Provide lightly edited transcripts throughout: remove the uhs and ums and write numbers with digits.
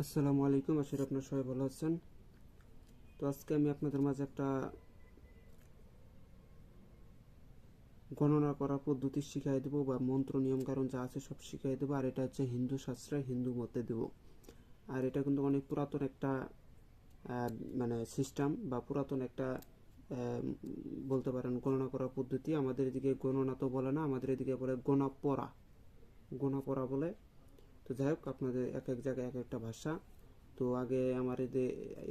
আসসালামু আলাইকুম, আশা করি আপনারা সবাই ভালো আছেন। তো আজকে আমি আপনাদের মাঝে একটা গণনা করা পদ্ধতি শিখাই দেবো, বা মন্ত্র নিয়ম কারণ যা আছে সব শিখাই দেবো। আর এটা হচ্ছে হিন্দু শাস্ত্রে হিন্দু মতে দেবো। আর এটা কিন্তু অনেক পুরাতন একটা মানে সিস্টেম, বা পুরাতন একটা বলতে পারেন গণনা করা পদ্ধতি। আমাদের এদিকে গণনা তো বলে না, আমাদের এদিকে বলে গোনা পড়া বলে। তো যাই হোক, আপনাদের এক এক জায়গায় এক একটা ভাষা। তো আগে আমার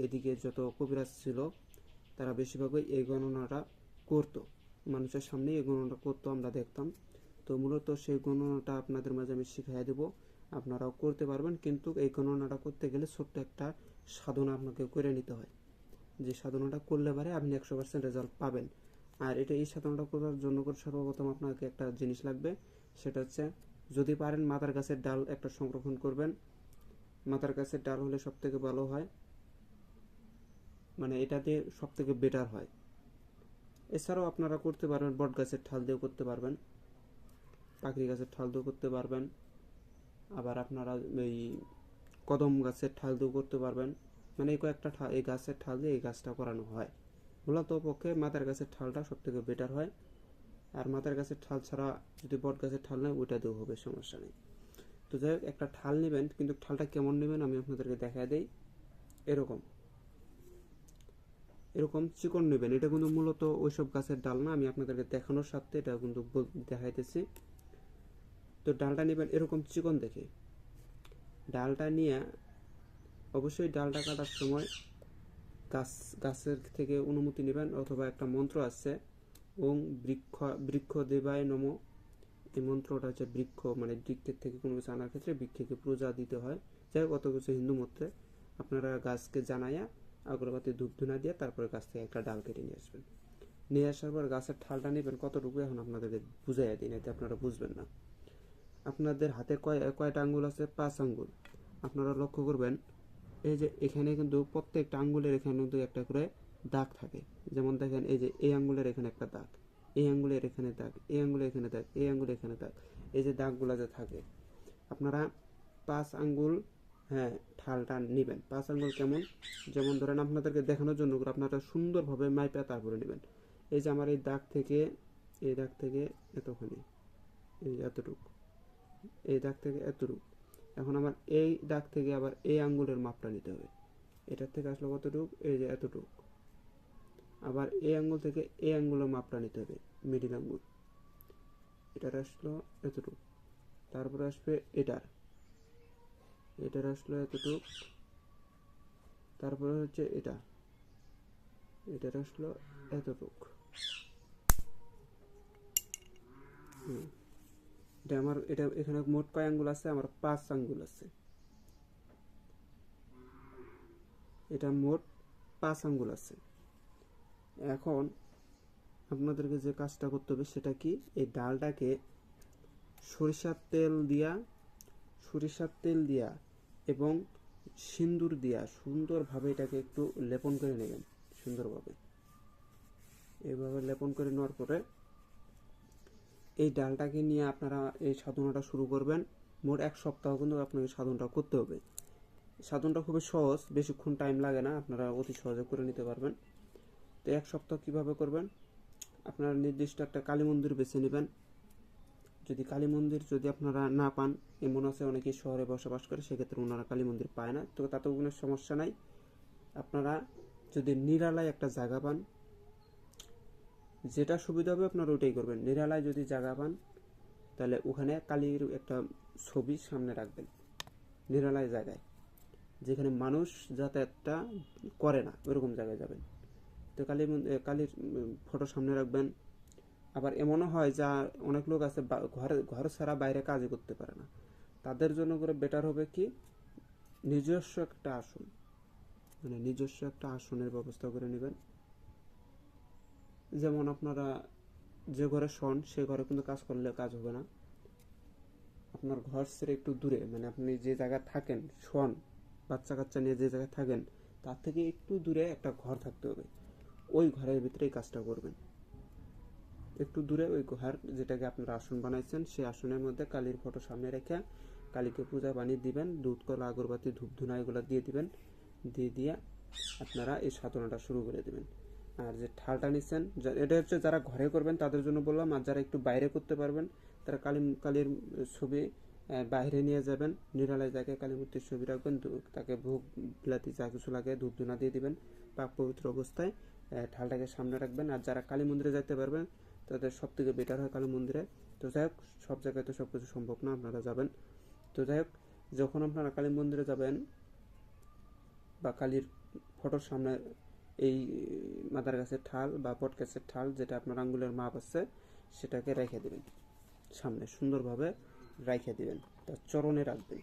এদিকে যত কবিরাজ ছিল তারা বেশিরভাগই এই গণনাটা করতো, মানুষের সামনে এই গণনাটা করতো, আমরা দেখতাম। তো মূলত সেই গণনাটা আপনাদের মাঝে আমি শিখিয়ে দেবো, আপনারাও করতে পারবেন। কিন্তু এই গণনাটা করতে গেলে ছোট্ট একটা সাধনা আপনাকে করে নিতে হয়, যে সাধনাটা করলে পারে আপনি 100% রেজাল্ট পাবেন। আর এই সাধনাটা করার জন্য সর্বপ্রথম আপনাকে একটা জিনিস লাগবে, সেটা হচ্ছে যদি পারেন মাদার গাছের ডাল একটা সংরক্ষণ করবেন। মাদার গাছের ডাল হলে সব থেকে ভালো হয়, মানে এটা দিয়ে সব থেকে বেটার হয়। এছাড়াও আপনারা করতে পারবেন বট গাছের ঠাল দিয়েও করতে পারবেন, পাখরি গাছের ঠাল দিয়েও করতে পারবেন, আবার আপনারা এই কদম গাছের ঠাল দিয়েও করতে পারবেন। মানে এই কয়েকটা এই গাছের ঠাল দিয়ে এই গাছটা করানো হয়। মূলত পক্ষে মাদার গাছের ঠালটা সব থেকে বেটার হয়। আর মাদার গাছের ঠাল ছাড়া যদি বট গাছের ঠাল নেয় ওইটা দিয়েও হবে, সমস্যা নেই। তো যাই হোক, একটা ঠাল নেবেন, কিন্তু ঠালটা কেমন নেবেন আমি আপনাদেরকে দেখাই দেই। এরকম এরকম চিকন নেবেন। এটা কিন্তু মূলত ওইসব গাছের ডাল না, আমি আপনাদেরকে দেখানোর সাথে এটা কিন্তু দেখাইতেছি। তো ডালটা নেবেন এরকম চিকন দেখে। ডালটা নিয়ে অবশ্যই ডালটা কাটার সময় গাছের থেকে অনুমতি নেবেন, অথবা একটা মন্ত্র আছে, ওং বৃক্ষ দেবায় নম। এই মন্ত্রটা হচ্ছে বৃক্ষ, মানে বৃক্ষের থেকে কোনো কিছু আনার ক্ষেত্রে বৃক্ষকে পূজা দিতে হয়। যাই হোক, অত কিছু হিন্দু মতে আপনারা গাছকে জানাইয়া আগরবাতি ধূপ ধুনা দিয়ে তারপরে গাছ থেকে একটা ডাল কেটে নিয়ে আসবেন। নিয়ে আসার পর গাছের ঠালটা নেবেন কতটুকু, এখন আপনাদেরকে বুঝাইয়া দিন, এতে আপনারা বুঝবেন না। আপনাদের হাতে কয়টা আঙ্গুল আছে? 5 আঙ্গুল। আপনারা লক্ষ্য করবেন, এই যে এখানে কিন্তু প্রত্যেকটা আঙ্গুলের এখানে কিন্তু একটা করে দাগ থাকে। যেমন দেখেন, এই যে এই আঙ্গুলের এখানে একটা দাগ, এই আঙ্গুলের এখানে দাগ, এই আঙ্গুলের এখানে দাগ, এই আঙ্গুলের এখানে দাগ, এই যে দাগগুলো যে থাকে, আপনারা 5 আঙ্গুল, হ্যাঁ, ঠালটা নেবেন। 5 আঙ্গুল কেমন, যেমন ধরেন আপনাদেরকে দেখানোর জন্য আপনারা সুন্দরভাবে মাইপা তারপরে নেবেন। এই যে আমার এই দাগ থেকে এতখানি, এই এতটুকু, এই দাগ থেকে এতটুকু। এখন আমার এই দাগ থেকে আবার এই আঙ্গুলের মাপটা নিতে হবে। এটার থেকে আসলো কতটুকু, এই যে এতটুকু। আবার এই আঙ্গুল থেকে এই আঙ্গুলের মাপটা নিতে হবে, মিডিল আঙ্গুল। এটার আসলো এতটুকু। তারপরে আসবে এটার আসলো এতটুকু। তারপরে হচ্ছে এটার আসলো এতটুকু। এটা আমার এখানে মোট কয় আঙ্গুল আছে? আমার 5 আঙ্গুল আছে। এটা মোট 5 আঙ্গুল আছে। এখন আপনাদেরকে যে কাজটা করতে হবে সেটা কি, এই ডালটাকে সরিষার তেল দিয়া এবং সিন্দুর দিয়া সুন্দরভাবে এটাকে একটু লেপন করে নেবেন, সুন্দরভাবে এইভাবে লেপন করে নেওয়ার পরে এই ডালটাকে নিয়ে আপনারা এই সাধনাটা শুরু করবেন। মোট 1 সপ্তাহ কিন্তু আপনাকে সাধনটা করতে হবে। সাধনটা খুবই সহজ, বেশিক্ষণ টাইম লাগে না, আপনারা অতি সহজে করে নিতে পারবেন। তো 1 সপ্তাহ কিভাবে করবেন, আপনারা নির্দিষ্ট একটা কালী মন্দির বেছে নেবেন। যদি কালী মন্দির যদি আপনারা না পান, এমন আছে অনেকেই শহরে বসবাস করে, সেক্ষেত্রে ওনারা কালী মন্দির পায় না, তো তাতেও কোনো সমস্যা নাই। আপনারা যদি নিরালায় একটা জায়গা পান, যেটা সুবিধা হবে আপনারা ওইটাই করবেন। নিরালায় যদি জায়গা পান তাহলে ওখানে কালীর একটা ছবি সামনে রাখবেন, নিরালায় জায়গায়, যেখানে মানুষ যাতায়াতটা করে না, ওইরকম জায়গায় যাবেন। তো কালীর ফটো সামনে রাখবেন। আবার এমনও হয় যা অনেক লোক আছে ঘর ছাড়া বাইরে কাজই করতে পারে না, তাদের জন্য করে বেটার হবে কি, নিজস্ব একটা আসন, মানে নিজস্ব একটা আসনের ব্যবস্থা করে নেবেন। যেমন আপনারা যে ঘরে শোন সে ঘরে কিন্তু কাজ করলে কাজ হবে না। আপনার ঘর ছেড়ে একটু দূরে, মানে আপনি যে জায়গায় থাকেন শোন, বাচ্চা কাচ্চা নিয়ে যে জায়গায় থাকেন তার থেকে একটু দূরে একটা ঘর থাকতে হবে। ওই ঘরের ভিতরেই কাজটা করবেন। একটু দূরে ওই ঘর, যেটাকে আপনারা আসন বানাইছেন, সেই আসনের মধ্যে কালীর ফটো সামনে রেখে কালীকে পূজা পানি দিবেন, দুধ কলা আগরবাতি ধূপ ধুনা এগুলো দিয়ে দিবেন, দিয়ে আপনারা এই সাধনাটা শুরু করে দেবেন। আর যে ঠালটা নিচ্ছেন, এটা হচ্ছে যারা ঘরে করবেন তাদের জন্য বললাম, আর যারা একটু বাইরে করতে পারবেন তারা কালীর ছবি বাইরে নিয়ে যাবেন, নিরালয় জায়গায় কালী মূর্তির ছবি রাখবেন, তাকে ভোগ বিলাতি যা কিছু লাগে ধূপ ধুনা দিয়ে দিবেন, পাক পবিত্র অবস্থায় ঢালটাকে সামনে রাখবেন। আর যারা কালী মন্দিরে যাইতে পারবেন তাদের সব থেকে বেটার হয় কালী মন্দিরে। তো যাই হোক, সব জায়গায় তো সব কিছু সম্ভব না, আপনারা যাবেন। তো যাই হোক, যখন আপনারা কালী মন্দিরে যাবেন বা কালীর ফটোর সামনে এই মাদার গাছের ঠাল বা বট গাছের ঠাল যেটা আপনার আঙ্গুলের মাপ আছে সেটাকে রেখে দেবেন, সামনে সুন্দরভাবে রেখে দিবেন, তার চরণে রাখবেন,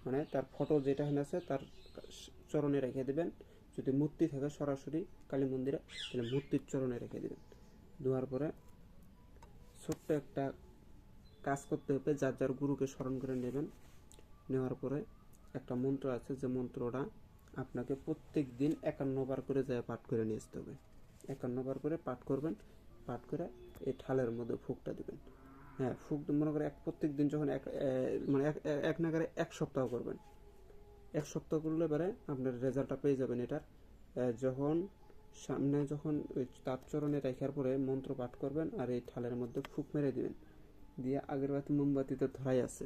মানে তার ফটো যেটা আছে তার চরণে রেখে দেবেন। যদি মূর্তি থাকে সরাসরি কালী মন্দিরে তাহলে মূর্তির চরণে রেখে দেবেন। দেওয়ার পরে ছোট্ট একটা কাজ করতে হবে, যার যার গুরুকে স্মরণ করে নেবেন। নেওয়ার পরে একটা মন্ত্র আছে, যে মন্ত্রটা আপনাকে প্রত্যেক দিন 51 বার করে যায় পাঠ করে নিয়ে আসতে হবে। 51 বার করে পাঠ করবেন, পাঠ করে এই ঠালের মধ্যে ফুকটা দেবেন। হ্যাঁ, ফুক মনে করে প্রত্যেক দিন যখন মানে এক নাগারে 1 সপ্তাহ করবেন, 1 সপ্তাহ করলে পরে আপনার রেজাল্টটা পেয়ে যাবেন এটার। যখন সামনে যখন ওই তার চরণে রাখার পরে মন্ত্র পাঠ করবেন আর এই ঠালের মধ্যে ফুক মেরে দিবেন, দিয়ে আগরবাতি মোমবাতিতে ধরাই আছে,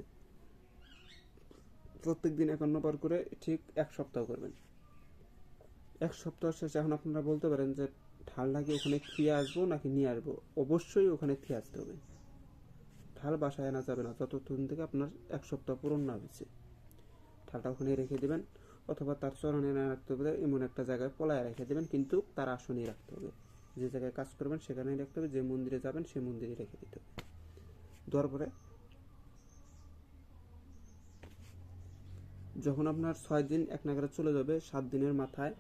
প্রত্যেক দিন 51 বার করে ঠিক 1 সপ্তাহ করবেন। 1 সপ্তাহ শেষে এখন আপনারা বলতে পারেন যে ঢালটা কি ওখানে খেয়ে আসবো নাকি নিয়ে আসবো? অবশ্যই ওখানে খেয়ে আসতে হবে, ঢাল বাসায় আনা যাবে না যতক্ষণ থেকে আপনার 1 সপ্তাহ পূরণ না হয়েছে। ঢালটা ওখানে রেখে দেবেন, অথবা তার চরণে না রাখতে হবে, এমন একটা জায়গায় পলায় রেখে দেবেন, কিন্তু তার আসনেই রাখতে হবে। যে জায়গায় কাজ করবেন সেখানেই রাখতে হবে, যে মন্দিরে যাবেন সেই মন্দিরে রেখে দিতে হবে। দেওয়ার পরে যখন আপনার 6 দিন এক নাগারে চলে যাবে, 7 দিনের মাথায়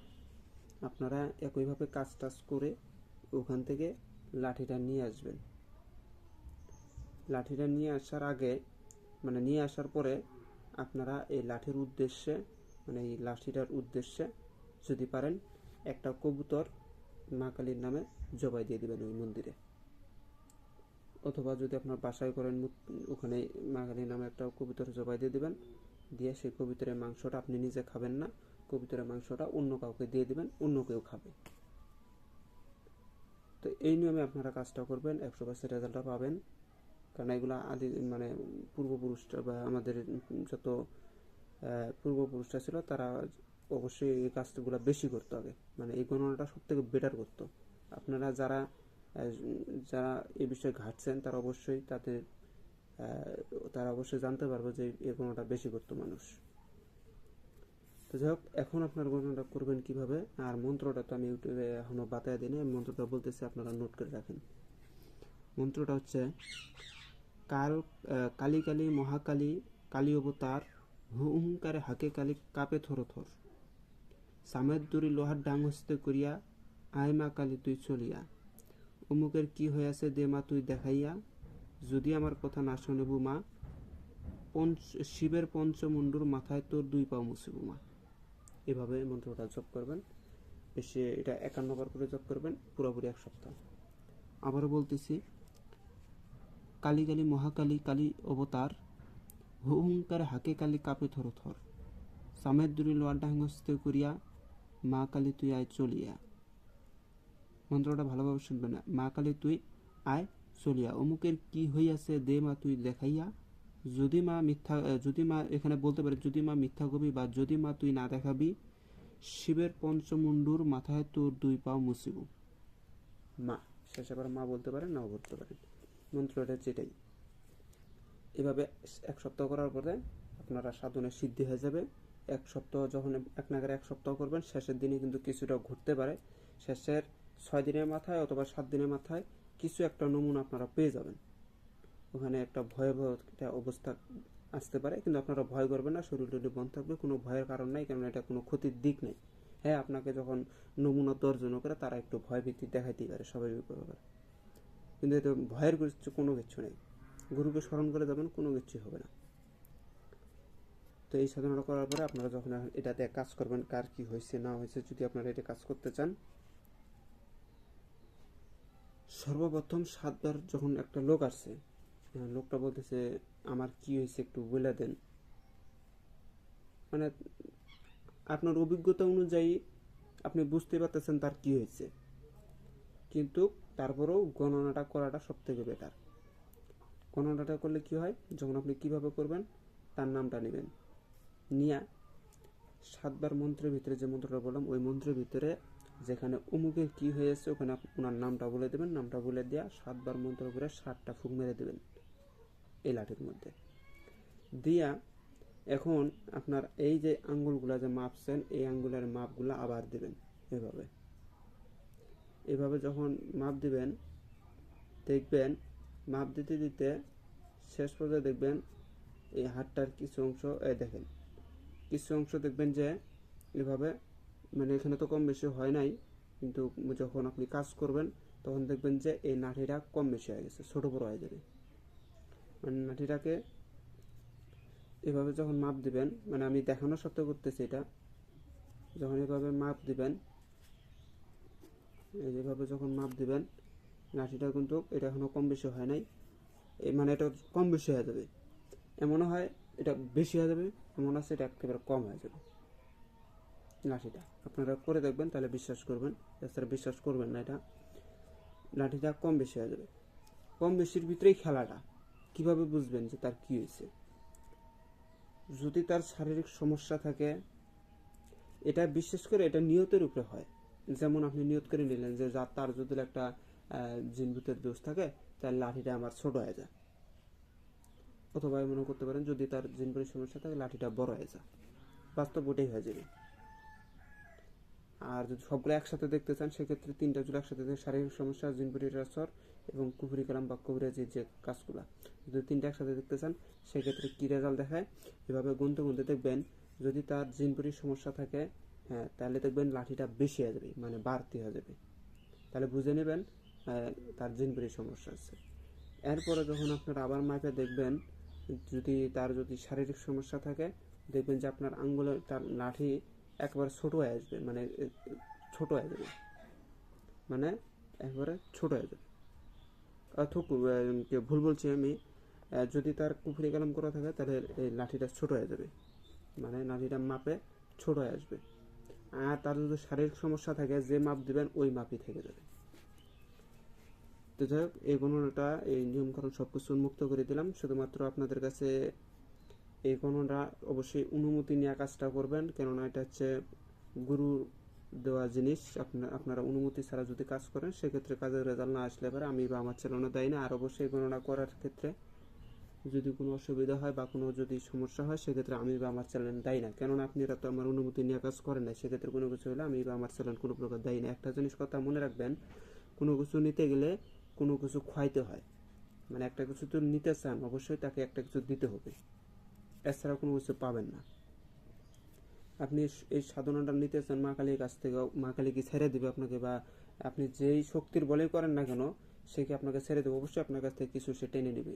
আপনারা একইভাবে কাজ টাজ করে ওখান থেকে লাঠিটা নিয়ে আসবেন। লাঠিটা নিয়ে আসার আগে, মানে নিয়ে আসার পরে আপনারা এই লাঠির উদ্দেশ্যে, মানে এই লাঠিটার উদ্দেশ্যে যদি পারেন একটা কবুতর মা কালীর নামে জবাই দিয়ে দিবেন ওই মন্দিরে, অথবা যদি আপনার বাসায় করেন ওখানে মা কালীর নামে একটা কবুতর জবাই দিয়ে দিবেন, দিয়ে সেই কবুতরের মাংসটা আপনি নিজে খাবেন না, কবুতরের মাংসটা অন্য কাউকে দিয়ে দিবেন, অন্য কেউ খাবে। তো এই নিয়মে আপনারা কাজটা করবেন, 100% রেজাল্টটা পাবেন। কারণ এগুলো আদি মানে পূর্বপুরুষরা বা আমাদের যত পূর্বপুরুষরা ছিল তারা অবশ্যই এই কাজগুলো বেশি করতে হবে, মানে এই গণনাটা সব থেকে বেটার করতো। আপনারা যারা যারা এই বিষয়ে ঘাটছেন তারা অবশ্যই তারা অবশ্যই জানতে পারবে যে এই গণনাটা বেশি করতো মানুষ। তো যাই হোক, এখন আপনার গণনাটা করবেন কিভাবে, আর মন্ত্রটা তো আমি ইউটিউবে এখনো বাতায় দিই না, মন্ত্রটা বলতেছি, আপনারা নোট করে রাখেন। মন্ত্রটা হচ্ছে কালী কালী মহাকালী কালী অবতার, হুঙ্কারে হাকে কালী কাপে থর থর, সামের দড়ি লোহার ডাং হস্তে করিয়া, আয় মা কালী তুই চলিয়া, অমুকের কি হইয়াছে দে মা তুই দেখাইয়া, যদি আমার কথা না শোনেবু মা, শিবের পঞ্চমুণ্ডুর মাথায় তোর 2 পা মুছিবু মা। এভাবে মন্ত্রটা জপ করবেন, বেশি এটা 51 বার করে জপ করবেন, পুরোপুরি 1 সপ্তাহ। আবারও বলতেছি, কালী কালী মহাকালী কালী অবতার, হুঙ্কারে হাকে কালী কাপে থর থর, সামের দূরে লোয়ার ডাঙ্গস্তে করিয়া, মা কালী তুই আয় চলিয়া। মন্ত্রটা ভালোভাবে শুনবেন না, মা কালী তুই আয় চলিয়া, অমুকের কি হইয়াছে দে মা তুই দেখাইয়া, যদি মা মিথ্যা, যদি মা এখানে বলতে পারে যদি মা মিথ্যা কবি বা যদি মা তুই না দেখাবি, শিবের পঞ্চমুণ্ডুর মাথায় তোর 2 পা মুছিব মা। শেষে আবার মা বলতে পারেন, নাও বলতে পারেন, মন্ত্রটা যেটাই। এভাবে 1 সপ্তাহ করার পরে আপনারা সাধনের সিদ্ধি হয়ে যাবে। 1 সপ্তাহ যখন এক নাগারে 1 সপ্তাহ করবেন, শেষের দিনে কিন্তু কিছুটা ঘুরতে পারে, শেষের 6 দিনের মাথায় অথবা 7 দিনের মাথায় কিছু একটা নমুনা আপনারা পেয়ে যাবেন। ওখানে একটা ভয়াবহ একটা অবস্থা আসতে পারে, কিন্তু আপনারা ভয় করবেন না, শরীর টরীর বন্ধ থাকবে, কোনো ভয়ের কারণ নাই, কারণ এটা কোনো ক্ষতির দিক নেই। হ্যাঁ, আপনাকে যখন নমুনা তর্জন করে তারা একটু ভয় ভীতি দেখাইতেই পারে, স্বাভাবিক ব্যাপার, কিন্তু এটা ভয়ের কোনো কিছু নেই। গুরুকে স্মরণ করে যাবেন, কোনো কিছু হবে না। তো এই সাধনাটা করার পরে আপনারা যখন এটাতে কাজ করবেন, কার কি হয়েছে না হয়েছে, যদি আপনারা এটা কাজ করতে চান, সর্বপ্রথম 7 বার যখন একটা লোক আসছে, লোকটা বলতেছে আমার কি হয়েছে একটু বলে দেন, মানে আপনার অভিজ্ঞতা অনুযায়ী আপনি বুঝতে পারতেছেন তার কি হয়েছে, কিন্তু তারপরেও গণনাটা করাটা সব থেকে বেটার। গণনাটা করলে কি হয়, যখন আপনি কিভাবে করবেন, তার নামটা নেবেন, নিয়ে 7বার মন্ত্রের ভিতরে যে মন্ত্রটা বললাম ওই মন্ত্রের ভিতরে যেখানে অমুকের কি হয়েছে ওখানে ওনার নামটা বলে দেবেন, নামটা বলে দেওয়া 7বার মন্ত্র করে 7টা ফুঁক মেরে দেবেন এই লাঠির মধ্যে দিয়া। এখন আপনার এই যে আঙ্গুলগুলা যে মাপছেন এই আঙ্গুলের মাপগুলা আবার দেবেন এভাবে। এভাবে যখন মাপ দিবেন, দেখবেন মাপ দিতে দিতে শেষ পর্যায়ে দেখবেন এই হাতটার কিছু অংশ দেখেন, কিছু অংশ দেখবেন যে এভাবে, মানে এখানে তো কম বেশি হয় নাই, কিন্তু যখন আপনি কাজ করবেন তখন দেখবেন যে এই নাঠিটা কম বেশি হয়ে গেছে, ছোট বড় হয়ে যাবে। মানে নাঠিটাকে এভাবে যখন মাপ দিবেন, মানে আমি দেখানোর সত্ত্বেও করতেছি এটা, যখন এভাবে মাপ দিবেন, এইভাবে যখন মাপ দিবেন নাঠিটা কিন্তু এটা এখনো কম বেশি হয় নাই, মানে এটা কম বেশি হয়ে যাবে, এমনও হয় এটা বেশি হয়ে যাবে, এমন আছে এটা একেবারে কম হয়ে যাবে। লাঠিটা আপনারা করে দেখবেন, তাহলে বিশ্বাস করবেন, এছাড়া বিশ্বাস করবেন না। এটা লাঠিটা কম বেশি হয়ে যাবে। কম বেশির ভিতরেই খেলাটা। কিভাবে বুঝবেন যে তার কি হয়েছে? যদি তার শারীরিক সমস্যা থাকে, এটা বিশেষ করে এটা নিয়তের উপরে হয়। যেমন আপনি নিয়ত করে নিলেন যে তার যদি একটা জিনভূতের দোষ থাকে তার লাঠিটা আমার ছোট হয়ে যায়, অথবা মনে করতে পারেন যদি তার জিনভূতের সমস্যা থাকে লাঠিটা বড় হয়ে যায়, বাস্তব ওটাই হয়ে যাবে। আর যদি সবগুলো একসাথে দেখতে চান সেক্ষেত্রে 3টা যদি একসাথে দেখেন, শারীরিক সমস্যা, জিনপুরির আসর এবং কুফরি কালাম বা কবিরাজির যে কাজগুলো, যদি 3টা একসাথে দেখতে চান সেক্ষেত্রে কী রেজাল্ট দেখায়, এভাবে গুনতে গুনতে দেখবেন যদি তার জিনপুরির সমস্যা থাকে, হ্যাঁ, তাহলে দেখবেন লাঠিটা বেশি হয়ে যাবে, মানে বাড়তি হয়ে যাবে, তাহলে বুঝে নেবেন তার জিনপুরির সমস্যা আছে। এরপরে যখন আপনারা আবার মাপে দেখবেন, যদি শারীরিক সমস্যা থাকে, দেখবেন যে আপনার আঙ্গুলের তার লাঠি একবারে ছোট হয়ে আসবে, মানে ছোট হয়ে যাবে, মানে একবারে ছোট হয়ে যাবে। ভুল বলছি আমি, যদি তার কুফরি কালাম করা থাকে তাহলে এই লাঠিটা ছোট হয়ে যাবে, মানে লাঠিটা মাপে ছোট হয়ে আসবে। আর তার যদি শারীরিক সমস্যা থাকে যে মাপ দিবেন ওই মাপই থেকে যাবে। তো যাই হোক, এই গণনাটা এই নিয়মকানুন সব কিছু উন্মুক্ত করে দিলাম, শুধুমাত্র আপনাদের কাছে এই গণনা অবশ্যই অনুমতি নিয়ে কাজটা করবেন, কেননা এটা হচ্ছে গুরু দেওয়া জিনিস। আপনারা অনুমতি ছাড়া যদি কাজ করেন সেক্ষেত্রে কাজের রেজাল্ট না আসলে পারে আমি বা আমার চ্যানেলও দেয় না। আর অবশ্যই গণনা করার ক্ষেত্রে যদি কোনো অসুবিধা হয় বা কোনো যদি সমস্যা হয় সেক্ষেত্রে আমি বা আমার চ্যানেল দেয় না, কেননা আপনারা তো আমার অনুমতি নিয়ে কাজ করেন না। সেক্ষেত্রে কোনো কিছু হলে আমি বা আমার চ্যানেল কোনো প্রকার দেয় না। একটা জিনিস কথা মনে রাখবেন, কোনো কিছু নিতে গেলে কোনো কিছু খাইতে হয়, মানে একটা কিছু তো নিতে চান অবশ্যই তাকে একটা কিছু দিতে হবে, এছাড়া কোনো কিছু পাবেন না। আপনি এই সাধনাটা নিতে চান মা কালীর কাছ থেকে, মা কালী কি ছেড়ে দেবে আপনাকে, বা আপনি যেই শক্তির বলেই করেন না কেন সে কি আপনাকে ছেড়ে দেবে? অবশ্যই আপনার কাছ থেকে কিছু সে টেনে নেবে।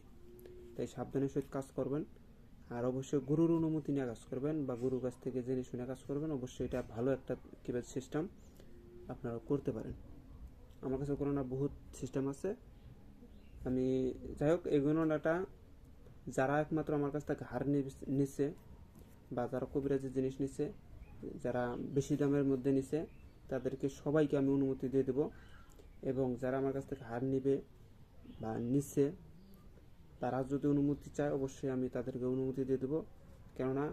তাই সাবধানের সহিত কাজ করবেন, আর অবশ্যই গুরুর অনুমতি নিয়ে কাজ করবেন বা গুরুর কাছ থেকে জেনে শুনে কাজ করবেন। অবশ্যই এটা ভালো একটা কিভাবে সিস্টেম আপনারা করতে পারেন। আমার কাছে কোনো না বহুত সিস্টেম আছে। আমি যাই হোক, এই গণনাটা যারা একমাত্র আমার কাছ থেকে হার নিচ্ছে বা যারা কবিরাজি জিনিস নিচ্ছে, যারা বেশি দামের মধ্যে নিচ্ছে, তাদেরকে সবাইকে আমি অনুমতি দিয়ে দেবো। এবং যারা আমার কাছ থেকে হার নিবে বা নিচ্ছে তারা যদি অনুমতি চায় অবশ্যই আমি তাদেরকে অনুমতি দিয়ে দেবো, কেননা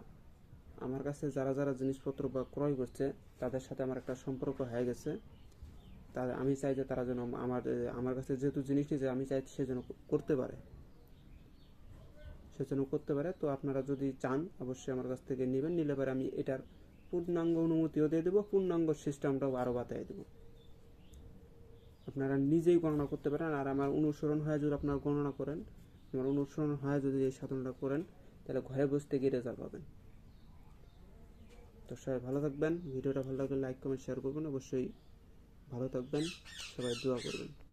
আমার কাছে যারা যারা জিনিসপত্র বা ক্রয় করছে তাদের সাথে আমার একটা সম্পর্ক হয়ে গেছে। তাদের আমি চাই যে তারা যেন আমার কাছে যেহেতু জিনিস নিয়েছে আমি চাই সে যেন করতে পারে, সেজন্য করতে পারে। তো আপনারা যদি চান অবশ্যই আমার কাছ থেকে নেবেন, নিলে পরে আমি এটার পূর্ণাঙ্গ অনুমতিও দিয়ে দেবো, পূর্ণাঙ্গ সিস্টেমটাও আরও বাতায় দেবো। আপনারা নিজেই গণনা করতে পারেন, আর আমার অনুসরণ হয় যদি আপনারা গণনা করেন, আমার অনুসরণ হয় যদি এই সাধনটা করেন, তাহলে ঘরে বসতে গিয়ে রেজাল্ট পাবেন। তো সবাই ভালো থাকবেন, ভিডিওটা ভালো লাগলে লাইক কমেন্ট শেয়ার করবেন, অবশ্যই ভালো থাকবেন, সবাই দোয়া করবেন।